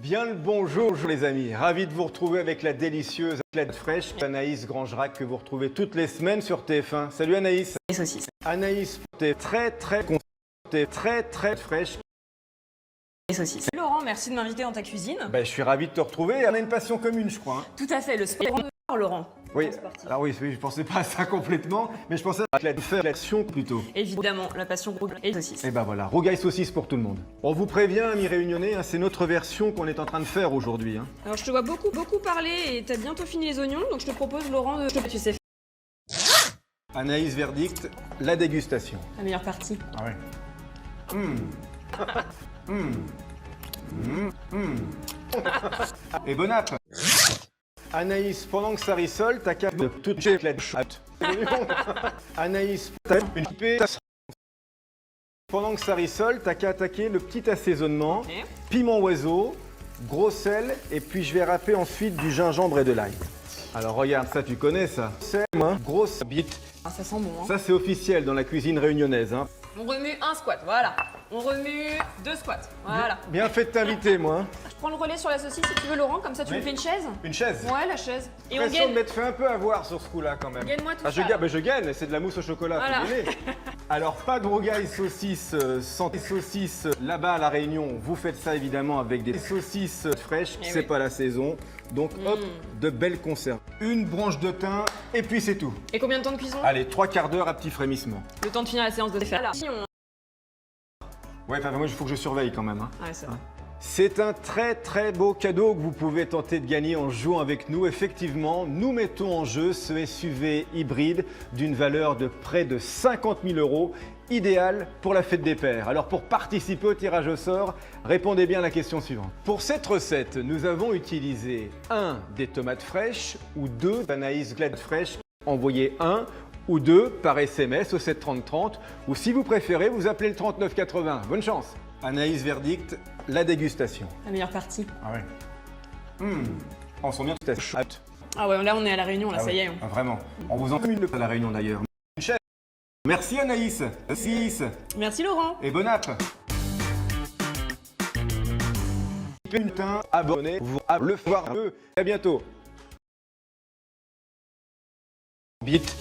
Bien le bonjour les amis, ravi de vous retrouver avec la délicieuse athlète fraîche Anaïs Grangerac que vous retrouvez toutes les semaines sur TF1. Salut Anaïs. Les saucisses. Anaïs, t'es très fraîche. Les saucisses. Laurent, merci de m'inviter dans ta cuisine. Je suis ravi de te retrouver, on a une passion commune je crois. Tout à fait, le sport, Laurent. Oui, alors oui, je pensais pas à ça complètement, mais je pensais à la l'action plutôt. Évidemment, la passion groupe et les saucisses. Et ben voilà, rougail saucisse pour tout le monde. On vous prévient, amis réunionnais, c'est notre version qu'on est en train de faire aujourd'hui. Alors je te vois beaucoup parler et t'as bientôt fini les oignons, donc je te propose Laurent de... Tu sais, Anaïs verdict, la dégustation. la meilleure partie. Ah ouais. Et bon app. Anaïs, pendant que ça rissole, t'as qu'à de toute la chatte. Anaïs, t'as une pipée. Pendant que ça rissole, t'as qu'à attaquer le petit assaisonnement, piment oiseau, gros sel, et puis je vais râper ensuite du gingembre et de l'ail. Alors regarde, ça tu connais ça. Sel, grosse bite. Ah, ça sent bon, hein. Ça c'est officiel dans la cuisine réunionnaise. On remue un squat, voilà. On remue 2 squats, voilà. Bien fait de t'inviter moi. Je prends le relais sur la saucisse si tu veux, Laurent, comme ça tu Oui. me fais une chaise. Une chaise. Ouais, la chaise. Et on L'impression de gagne. m'être fait un peu avoir sur ce coup-là quand même. Gagne-moi tout Je ça. gagne, je gagne, c'est de la mousse au chocolat. Voilà. faut gagner. Alors pas de rougail saucisse sans saucisses là-bas à la Réunion. Vous faites ça évidemment avec des saucisses fraîches. Eh C'est oui. pas la saison. Donc hop, de belles conserves. Une branche de thym et puis c'est tout. Et combien de temps de cuisson? Allez, 3/4 d'heure à petit frémissement. Le temps de finir la séance de faire. Si on... Ouais, enfin moi il faut que je surveille quand même. Ouais, c'est vrai. C'est un très beau cadeau que vous pouvez tenter de gagner en jouant avec nous. Effectivement, nous mettons en jeu ce SUV hybride d'une valeur de près de 50 000 €, idéal pour la fête des pères. Alors pour participer au tirage au sort, répondez bien à la question suivante. Pour cette recette, nous avons utilisé 1 des tomates fraîches ou 2 d'Anaïs Glade fraîches. Envoyez 1 ou 2 par SMS au 73030 ou si vous préférez, vous appelez le 3980. Bonne chance. Anaïs verdict, la dégustation. La meilleure partie. Ah ouais. On sent bien tout à fait. Ah ouais, là on est à la Réunion, là, ça y est. Ah, vraiment. On vous en fait une à la Réunion d'ailleurs. Une chaise. Merci Anaïs. Merci Laurent. Et bon app. Abonnez-vous à le voir. À bientôt. Bite.